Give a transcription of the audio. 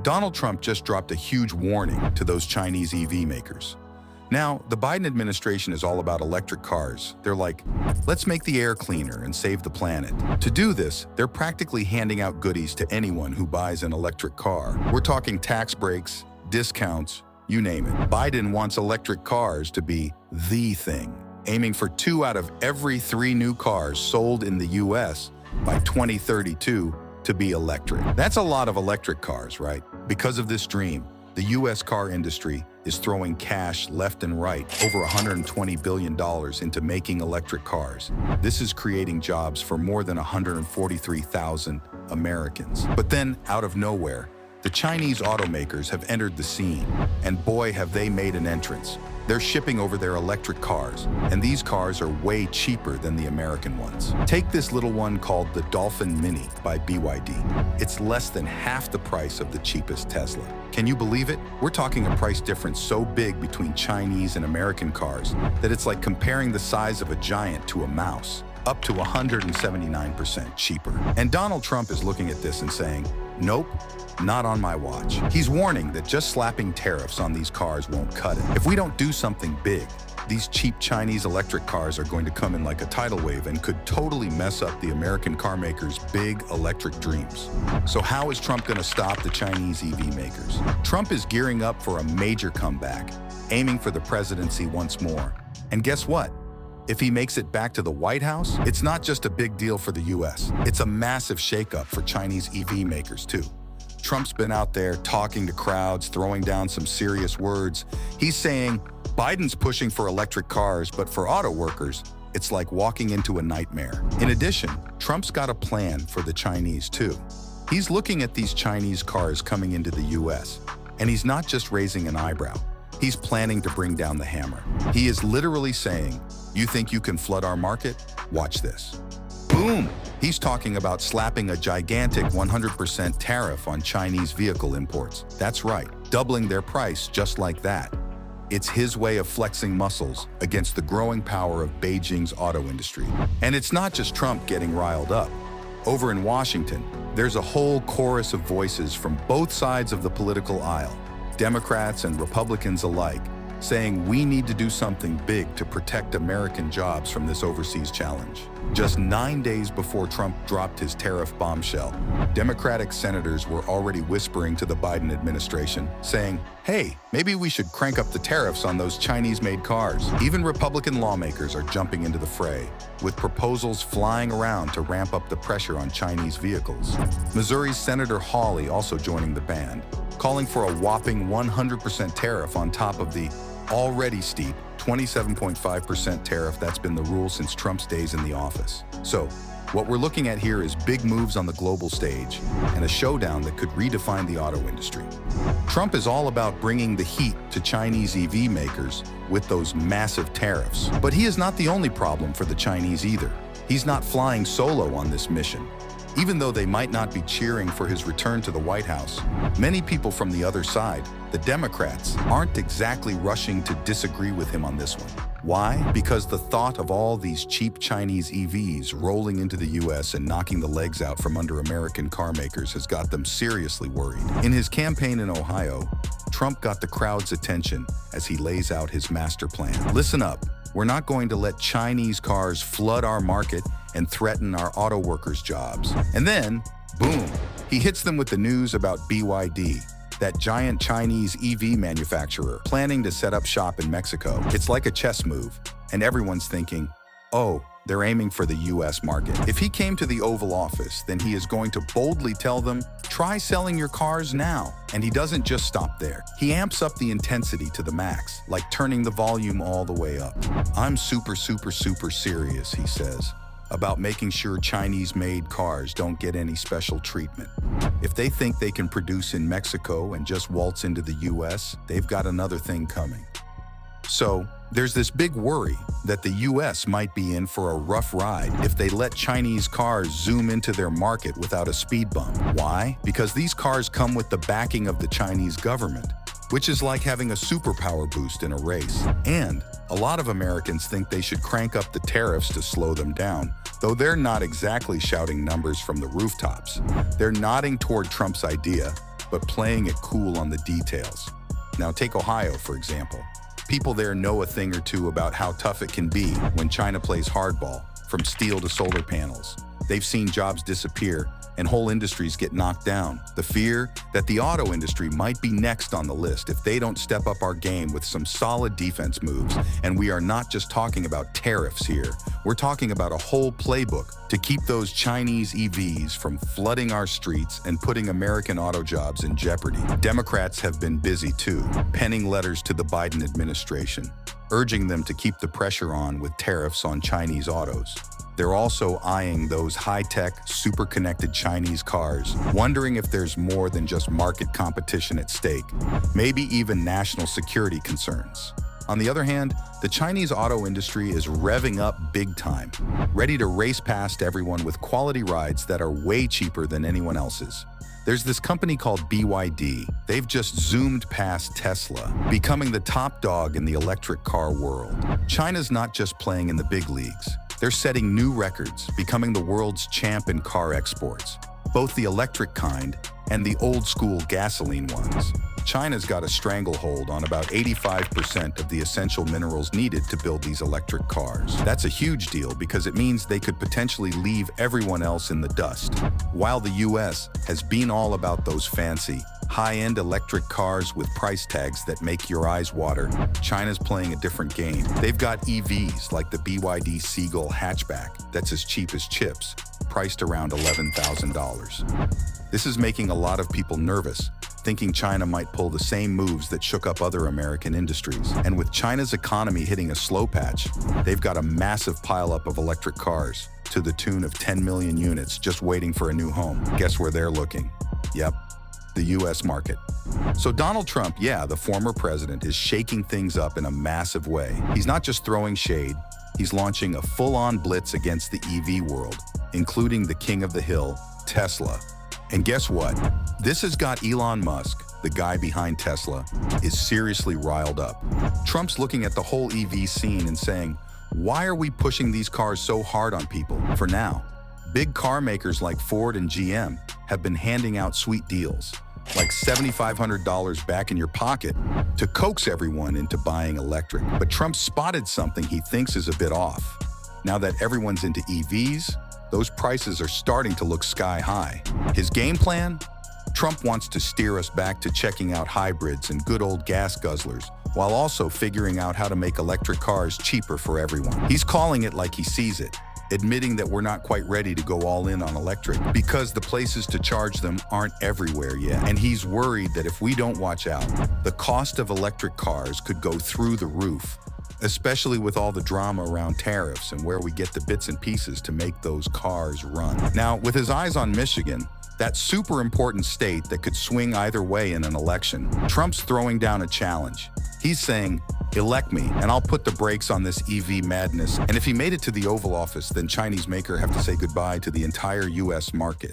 Donald Trump just dropped a huge warning to those Chinese EV makers. Now, the Biden administration is all about electric cars. They're like, let's make the air cleaner and save the planet. To do this, they're practically handing out goodies to anyone who buys an electric car. We're talking tax breaks, discounts, you name it. Biden wants electric cars to be the thing, aiming for 2 out of every 3 new cars sold in the US by 2032 to be electric. That's a lot of electric cars, right? Because of this dream, the US car industry is throwing cash left and right, over $120 billion into making electric cars. This is creating jobs for more than 143,000 Americans. But then, out of nowhere, the Chinese automakers have entered the scene, and boy, have they made an entrance. They're shipping over their electric cars, and these cars are way cheaper than the American ones. Take this little one called the Dolphin Mini by BYD. It's less than half the price of the cheapest Tesla. Can you believe it? We're talking a price difference so big between Chinese and American cars that it's like comparing the size of a giant to a mouse, up to 179% cheaper. And Donald Trump is looking at this and saying, nope, not on my watch. He's warning that just slapping tariffs on these cars won't cut it. If we don't do something big, these cheap Chinese electric cars are going to come in like a tidal wave and could totally mess up the American car makers' big electric dreams. So how is Trump going to stop the Chinese EV makers? Trump is gearing up for a major comeback, aiming for the presidency once more. And guess what? If he makes it back to the White House, it's not just a big deal for the US. It's a massive shakeup for Chinese EV makers too. Trump's been out there talking to crowds, throwing down some serious words. He's saying, Biden's pushing for electric cars, but for auto workers, it's like walking into a nightmare. In addition, Trump's got a plan for the Chinese too. He's looking at these Chinese cars coming into the US, and he's not just raising an eyebrow. He's planning to bring down the hammer. He is literally saying, you think you can flood our market? Watch this. Boom! He's talking about slapping a gigantic 100% tariff on Chinese vehicle imports. That's right, doubling their price just like that. It's his way of flexing muscles against the growing power of Beijing's auto industry. And it's not just Trump getting riled up. Over in Washington, there's a whole chorus of voices from both sides of the political aisle, Democrats and Republicans alike, saying we need to do something big to protect American jobs from this overseas challenge. Just 9 days before Trump dropped his tariff bombshell, Democratic senators were already whispering to the Biden administration, saying, hey, maybe we should crank up the tariffs on those Chinese-made cars. Even Republican lawmakers are jumping into the fray, with proposals flying around to ramp up the pressure on Chinese vehicles. Missouri's Senator Hawley also joining the band, calling for a whopping 100% tariff on top of the already steep 27.5% tariff that's been the rule since Trump's days in the office. So, what we're looking at here is big moves on the global stage and a showdown that could redefine the auto industry. Trump is all about bringing the heat to Chinese EV makers with those massive tariffs. But he is not the only problem for the Chinese either. He's not flying solo on this mission. Even though they might not be cheering for his return to the White House, many people from the other side, the Democrats, aren't exactly rushing to disagree with him on this one. Why? Because the thought of all these cheap Chinese EVs rolling into the US and knocking the legs out from under American car makers has got them seriously worried. In his campaign in Ohio, Trump got the crowd's attention as he lays out his master plan. Listen up. We're not going to let Chinese cars flood our market and threaten our auto workers' jobs. And then, boom, he hits them with the news about BYD, that giant Chinese EV manufacturer planning to set up shop in Mexico. It's like a chess move, and everyone's thinking, oh, they're aiming for the US market. If he came to the Oval Office, then he is going to boldly tell them, try selling your cars now. And he doesn't just stop there. He amps up the intensity to the max, like turning the volume all the way up. I'm super serious, he says, about making sure Chinese-made cars don't get any special treatment. If they think they can produce in Mexico and just waltz into the US, they've got another thing coming. So, there's this big worry that the US might be in for a rough ride if they let Chinese cars zoom into their market without a speed bump. Why? Because these cars come with the backing of the Chinese government, which is like having a superpower boost in a race. And a lot of Americans think they should crank up the tariffs to slow them down, though they're not exactly shouting numbers from the rooftops. They're nodding toward Trump's idea, but playing it cool on the details. Now take Ohio, for example. People there know a thing or two about how tough it can be when China plays hardball, from steel to solar panels. They've seen jobs disappear and whole industries get knocked down. The fear that the auto industry might be next on the list if they don't step up our game with some solid defense moves. And we are not just talking about tariffs here. We're talking about a whole playbook to keep those Chinese EVs from flooding our streets and putting American auto jobs in jeopardy. Democrats have been busy too, penning letters to the Biden administration, urging them to keep the pressure on with tariffs on Chinese autos. They're also eyeing those high-tech, super-connected Chinese cars, wondering if there's more than just market competition at stake, maybe even national security concerns. On the other hand, the Chinese auto industry is revving up big time, ready to race past everyone with quality rides that are way cheaper than anyone else's. There's this company called BYD. They've just zoomed past Tesla, becoming the top dog in the electric car world. China's not just playing in the big leagues. They're setting new records, becoming the world's champ in car exports, both the electric kind and the old-school gasoline ones. China's got a stranglehold on about 85% of the essential minerals needed to build these electric cars. That's a huge deal because it means they could potentially leave everyone else in the dust. While the US has been all about those fancy, high-end electric cars with price tags that make your eyes water, China's playing a different game. They've got EVs like the BYD Seagull hatchback that's as cheap as chips, priced around $11,000. This is making a lot of people nervous, thinking China might pull the same moves that shook up other American industries. And with China's economy hitting a slow patch, they've got a massive pileup of electric cars to the tune of 10 million units just waiting for a new home. Guess where they're looking? Yep, the US market. So Donald Trump, yeah, the former president, is shaking things up in a massive way. He's not just throwing shade, he's launching a full-on blitz against the EV world, including the king of the hill, Tesla. And guess what? This has got Elon Musk, the guy behind Tesla, is seriously riled up. Trump's looking at the whole EV scene and saying, why are we pushing these cars so hard on people? For now, big car makers like Ford and GM have been handing out sweet deals, like $7,500 back in your pocket, to coax everyone into buying electric. But Trump spotted something he thinks is a bit off. Now that everyone's into EVs, those prices are starting to look sky high. His game plan? Trump wants to steer us back to checking out hybrids and good old gas guzzlers, while also figuring out how to make electric cars cheaper for everyone. He's calling it like he sees it, admitting that we're not quite ready to go all in on electric because the places to charge them aren't everywhere yet. And he's worried that if we don't watch out, the cost of electric cars could go through the roof, especially with all the drama around tariffs and where we get the bits and pieces to make those cars run. Now, with his eyes on Michigan, that super important state that could swing either way in an election, Trump's throwing down a challenge. He's saying, elect me, and I'll put the brakes on this EV madness. And if he made it to the Oval Office, then Chinese maker have to say goodbye to the entire US market.